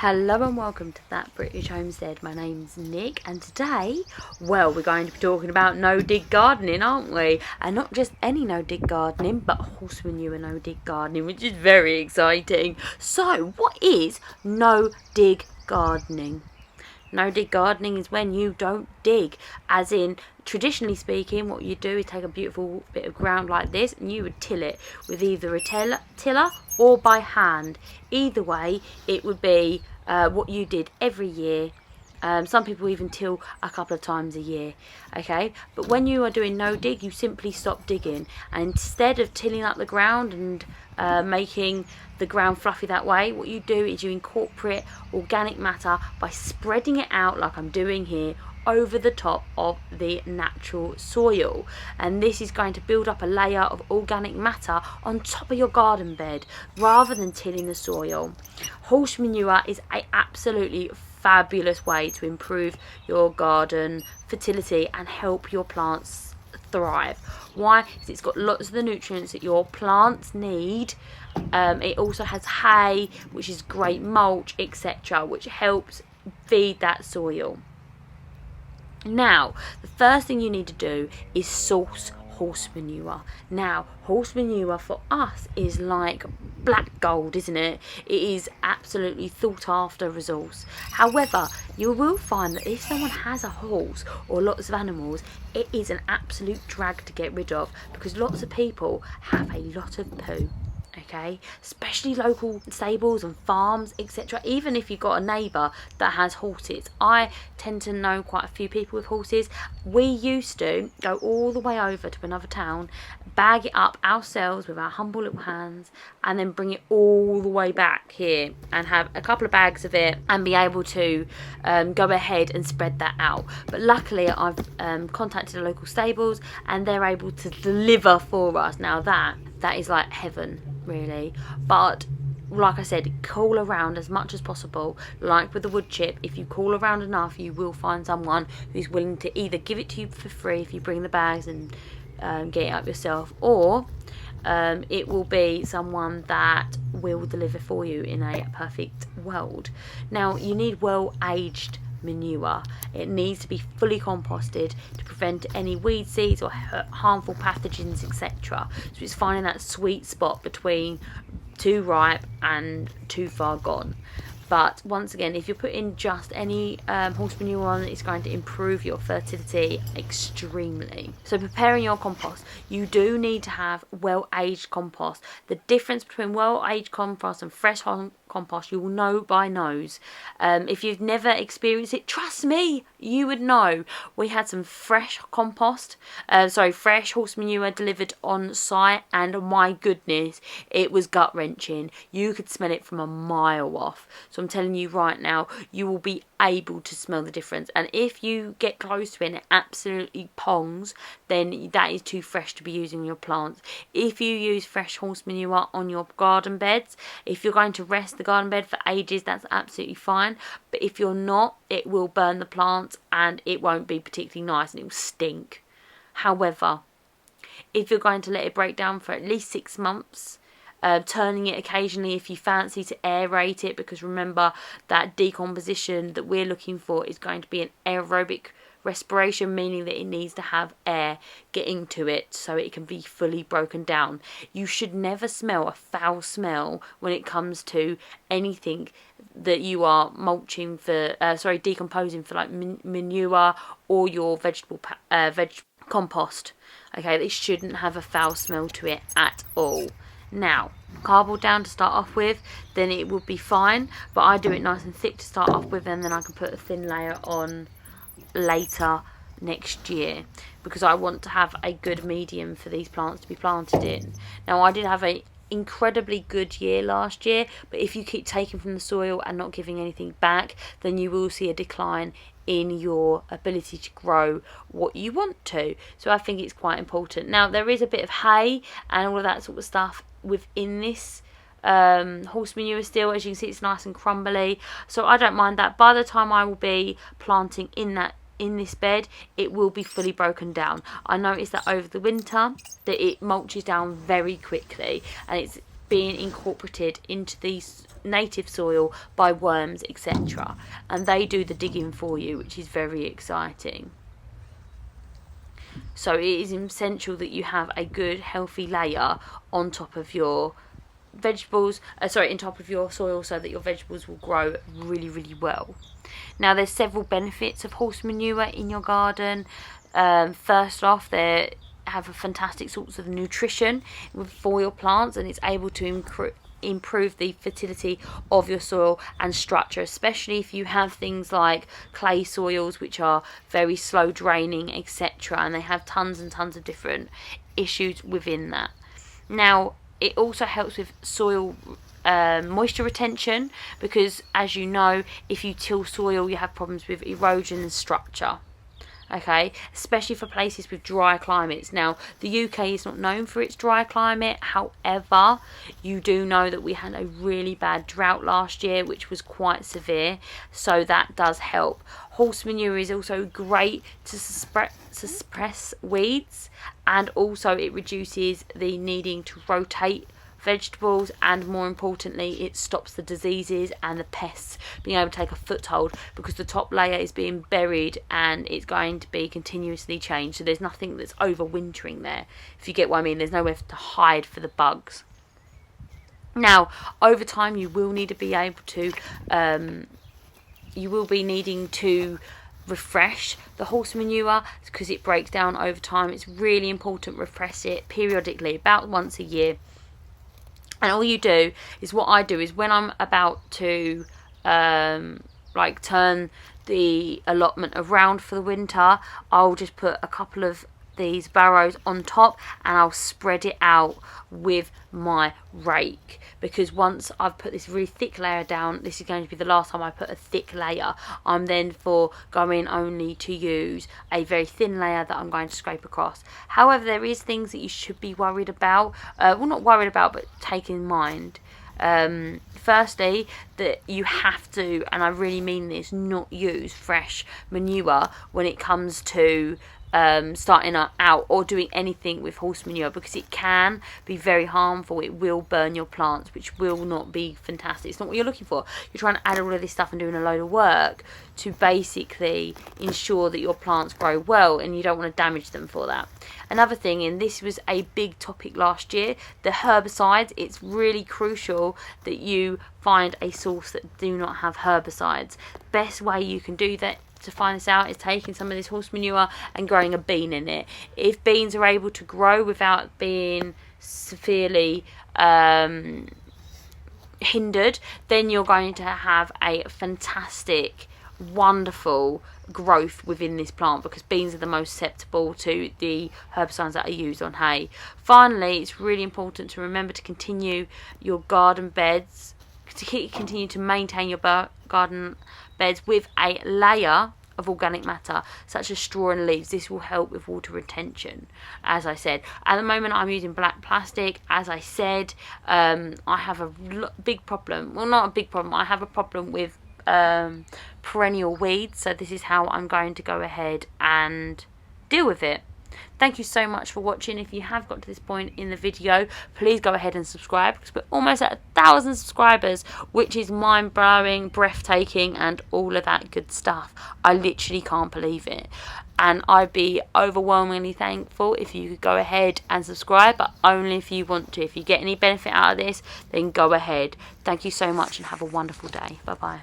Hello and welcome to That British Homestead. My name's Nick and today, well, we're going to be talking about no-dig gardening, aren't we? And not just any no-dig gardening, but horse manure no-dig gardening, which is very exciting. So, what is no-dig gardening? No-dig gardening is when you don't dig, as in, traditionally speaking, what you do is take a beautiful bit of ground like this and you would till it with either a tiller or by hand. Either way, it would be what you did every year. Some people even till a couple of times a year, okay? But when you are doing no dig, you simply stop digging, and instead of tilling up the ground and making the ground fluffy that way, what you do is you incorporate organic matter by spreading it out like I'm doing here over the top of the natural soil, and this is going to build up a layer of organic matter on top of your garden bed rather than tilling the soil. Horse manure is an absolutely fabulous way to improve your garden fertility and help your plants thrive. Why? Because it's got lots of the nutrients that your plants need. It also has hay, which is great mulch, etc., which helps feed that soil. Now, the first thing you need to do is source horse manure. Now, horse manure for us is like black gold, isn't it? It is absolutely thought after resource. However, you will find that if someone has a horse or lots of animals, it is an absolute drag to get rid of because lots of people have a lot of poo. Okay, especially local stables and farms, etc. Even if you've got a neighbour that has horses, I tend to know quite a few people with horses. We used to go all the way over to another town, bag it up ourselves with our humble little hands, and then bring it all the way back here and have a couple of bags of it and be able to go ahead and spread that out. But luckily I've contacted the local stables and they're able to deliver for us. Now that is like heaven, really. But like I said, call around as much as possible. Like with the wood chip, if you call around enough, you will find someone who's willing to either give it to you for free if you bring the bags and get it up yourself, or it will be someone that will deliver for you in a perfect world. Now, you need well-aged manure. It needs to be fully composted to prevent any weed seeds or harmful pathogens, etc. So it's finding that sweet spot between too ripe and too far gone. But once again, if you're putting just any horse manure on, it's going to improve your fertility extremely. So preparing your compost, you do need to have well-aged compost. The difference between well-aged compost and fresh compost, you will know by nose. If you've never experienced it, trust me, you would know. We had some fresh fresh horse manure delivered on site, and my goodness, it was gut-wrenching. You could smell it from a mile off. So I'm telling you right now, you will be able to smell the difference, and if you get close to it and it absolutely pongs, then that is too fresh to be using on your plants. If you use fresh horse manure on your garden beds, if you're going to rest the garden bed for ages, that's absolutely fine, but if you're not, it will burn the plants and it won't be particularly nice and it will stink. However, if you're going to let it break down for at least 6 months, turning it occasionally if you fancy to aerate it, because remember that decomposition that we're looking for is going to be an aerobic respiration, meaning that it needs to have air getting to it so it can be fully broken down. You should never smell a foul smell when it comes to anything that you are mulching for, decomposing for, like manure or your vegetable compost. Okay, they shouldn't have a foul smell to it at all. Now, cardboard down to start off with, then it would be fine, but I do it nice and thick to start off with, and then I can put a thin layer on later next year, because I want to have a good medium for these plants to be planted in. Now, I did have an incredibly good year last year, but if you keep taking from the soil and not giving anything back, then you will see a decline in your ability to grow what you want to. So I think it's quite important. Now, there is a bit of hay and all of that sort of stuff within this horse manure still. As you can see, it's nice and crumbly, so I don't mind that. By the time I will be planting in this bed, it will be fully broken down. I noticed that over the winter that it mulches down very quickly, and it's being incorporated into these native soil by worms, etc. And they do the digging for you, which is very exciting. So it is essential that you have a good healthy layer on top of your vegetables, on top of your soil, so that your vegetables will grow really well. Now there's several benefits of horse manure in your garden. First off, they have a fantastic sorts of nutrition for your plants, and it's able to improve the fertility of your soil and structure, especially if you have things like clay soils which are very slow draining, etc., and they have tons and tons of different issues within that. Now it also helps with soil moisture retention, because as you know, if you till soil you have problems with erosion and structure. Okay, especially for places with dry climates. Now, the UK is not known for its dry climate. However, you do know that we had a really bad drought last year, which was quite severe. So that does help. Horse manure is also great to suppress weeds, and also it reduces the needing to rotate vegetables, and more importantly, it stops the diseases and the pests being able to take a foothold, because the top layer is being buried and it's going to be continuously changed. So there's nothing that's overwintering there, if you get what I mean. There's nowhere to hide for the bugs. Now over time you will need to be able to needing to refresh the horse manure, because it breaks down over time. It's really important to refresh it periodically, about once a year. And all you do is, what I do is, when I'm about to turn the allotment around for the winter, I'll just put a couple of these barrows on top and I'll spread it out with my rake, because once I've put this really thick layer down, this is going to be the last time I put a thick layer. I'm then going only to use a very thin layer that I'm going to scrape across. However, there is things that you should be worried about, well, not worried about, but take in mind. Firstly, that you have to, and I really mean this, not use fresh manure when it comes to starting out or doing anything with horse manure, because it can be very harmful. It will burn your plants, which will not be fantastic. It's not what you're looking for. You're trying to add all of this stuff and doing a load of work to basically ensure that your plants grow well, and you don't want to damage them for that. Another thing, and this was a big topic last year, the herbicides. It's really crucial that you find a source that do not have herbicides. Best way you can do that to find this out is taking some of this horse manure and growing a bean in it. If beans are able to grow without being severely hindered, then you're going to have a fantastic, wonderful growth within this plant, because beans are the most susceptible to the herbicides that are used on hay. Finally, it's really important to remember to continue your garden beds, continue to maintain your garden beds with a layer of organic matter such as straw and leaves. This will help with water retention. As I said, at the moment I'm using black plastic. As I said, I have a big problem, well, not a big problem, I have a problem with perennial weeds, so this is how I'm going to go ahead and deal with it. Thank you so much for watching. If you have got to this point in the video, please go ahead and subscribe, because we're almost at 1,000 subscribers, which is mind-blowing, breathtaking, and all of that good stuff. I literally can't believe it. And I'd be overwhelmingly thankful if you could go ahead and subscribe, but only if you want to. If you get any benefit out of this, then go ahead. Thank you so much and have a wonderful day. Bye-bye.